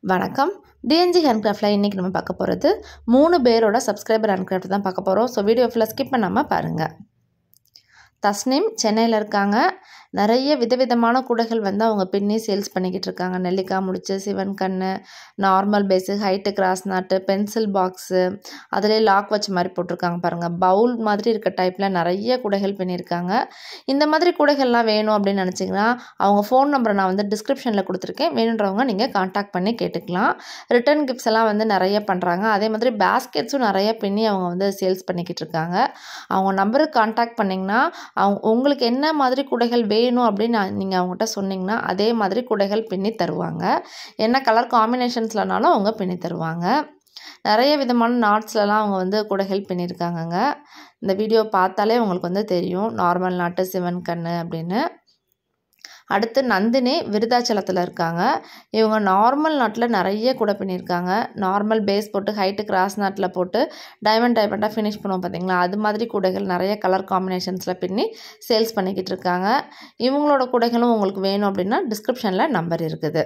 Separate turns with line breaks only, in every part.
வணக்கம். டிஎன்ஜி ஹேண்ட்கிராஃப்டில் இன்றைக்கி நம்ம பார்க்க போகிறது 3 பேரோட சப்ஸ்கிரைபர் ஹேண்ட்கிராஃப்ட் தான் பார்க்க போகிறோம். ஸோ வீடியோ ஃபுல்லாக ஸ்கிப் பண்ணாமல் பாருங்கள். தஸ்னீம் சென்னையில் இருக்காங்க. நிறைய விதவிதமான கூடைகள் வந்து அவங்க பின்னி சேல்ஸ் பண்ணிக்கிட்டு இருக்காங்க. நெல்லிக்காய் முடிச்சு, சிவன் கண்ணு, நார்மல் பேஸு, ஹைட்டு கிராஸ் நாட்டு, பென்சில் பாக்ஸு, அதிலே லாக் வச்ச மாதிரி போட்டிருக்காங்க பாருங்கள். பவுல் மாதிரி இருக்க டைப்பில் நிறைய கூடைகள் பின்னியிருக்காங்க. இந்த மாதிரி கூடைகள்லாம் வேணும் அப்படின்னு நினச்சிங்கன்னா அவங்க ஃபோன் நம்பரை நான் வந்து டிஸ்கிரிப்ஷனில் கொடுத்துருக்கேன். வேணுன்றவங்க நீங்கள் கான்டாக்ட் பண்ணி கேட்டுக்கலாம். ரிட்டன் கிஃப்ட்ஸ் எல்லாம் வந்து நிறைய பண்ணுறாங்க. அதே மாதிரி பேஸ்கெட்ஸும் நிறைய பின்னி அவங்க வந்து சேல்ஸ் பண்ணிக்கிட்டு இருக்காங்க. அவங்க நம்பருக்கு கான்டாக்ட் பண்ணிங்கன்னா உங்களுக்கு என்ன மாதிரி கூடைகள் வேணும் அப்படின்னு நீங்கள் அவங்ககிட்ட சொன்னீங்கன்னா அதே மாதிரி கூடைகள் பின்னி தருவாங்க. என்ன கலர் காம்பினேஷன்ஸ்லனாலும் அவங்க பின்னி தருவாங்க. நிறைய விதமான நாட்ஸ்லலாம் அவங்க வந்து கூடைகள் பின்னியிருக்காங்கங்க. இந்த வீடியோ பார்த்தாலே உங்களுக்கு வந்து தெரியும் நார்மல் நாட்டு, சிவன் கண்ணு அப்படின்னு. அடுத்து நந்தினி விருதாச்சலத்தில் இருக்காங்க. இவங்க நார்மல் நாட்டில் நிறைய கூடை பின்னியிருக்காங்க. நார்மல் பேஸ் போட்டு ஹைட்டு கிராஸ் நாட்டில் போட்டு டைமண்டாக ஃபினிஷ் பண்ணுவோம் பார்த்தீங்களா, அது மாதிரி கூடைகள் நிறைய கலர் காம்பினேஷன்ஸில் பின்னி சேல்ஸ் பண்ணிக்கிட்டு இருக்காங்க. இவங்களோட கூடைகளும் உங்களுக்கு வேணும் அப்படின்னா டிஸ்கிரிப்ஷனில் நம்பர் இருக்குது.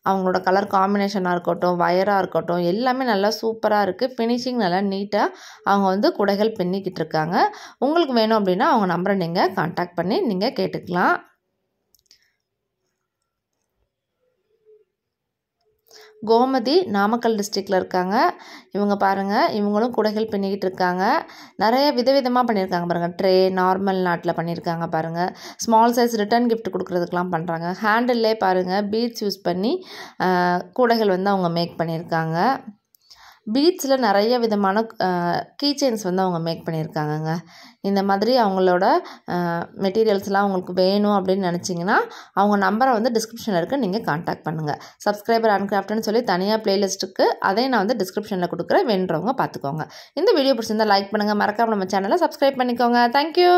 அவங்களோட கலர் காம்பினேஷனாக இருக்கட்டும், வயராக இருக்கட்டும், எல்லாமே நல்லா சூப்பராக இருக்குது. ஃபினிஷிங் நல்லா நீட்டாக அவங்க வந்து கூடைகள் பின்னிக்கிட்டு இருக்காங்க. உங்களுக்கு வேணும் அப்படின்னா அவங்க நம்பரை நீங்கள் கான்டாக்ட் பண்ணி நீங்கள் கேட்டுக்கலாம். கோமதி நாமக்கல் டிஸ்ட்ரிக்டில் இருக்காங்க. இவங்க பாருங்கள், இவங்களும் கூடைகள் பின்னிக்கிட்டு இருக்காங்க. நிறைய விதவிதமாக பண்ணியிருக்காங்க பாருங்கள். ட்ரே நார்மல் நாட்டில் பண்ணியிருக்காங்க பாருங்கள். ஸ்மால் சைஸ் ரிட்டன் கிஃப்ட் கொடுக்குறதுக்கெலாம் பண்ணுறாங்க. ஹேண்டில்லே பாருங்கள் பீட்ஸ் யூஸ் பண்ணி கூடைகள் வந்து அவங்க மேக் பண்ணியிருக்காங்க. பீட்ஸில் நிறைய விதமான கீச்செயின்ஸ் வந்து அவங்க மேக் பண்ணியிருக்காங்கங்க. இந்த மாதிரி அவங்களோட மெட்டீரியல்ஸ்லாம் உங்களுக்கு வேணும் அப்படின்னு நினச்சிங்கன்னா அவங்க நம்பரை வந்து டிஸ்கிரிப்ஷனில் இருக்குது, நீங்கள் கான்டாக்ட் பண்ணுங்கள். சப்ஸ்கிரைபர் ஹேண்ட்கிராஃப்ட்னு சொல்லி தனியாக பிளேலிஸ்ட்டுக்கு அதையும் நான் வந்து டிஸ்கிரிப்ஷனில் கொடுக்குறேன். வேணுறவங்க பார்த்துக்கோங்க. இந்த வீடியோ பிடிச்சிருந்தால் லைக் பண்ணுங்கள். மறக்காமல் நம்ம சேனலை சப்ஸ்கிரைப் பண்ணிக்கோங்க. தேங்க்யூ.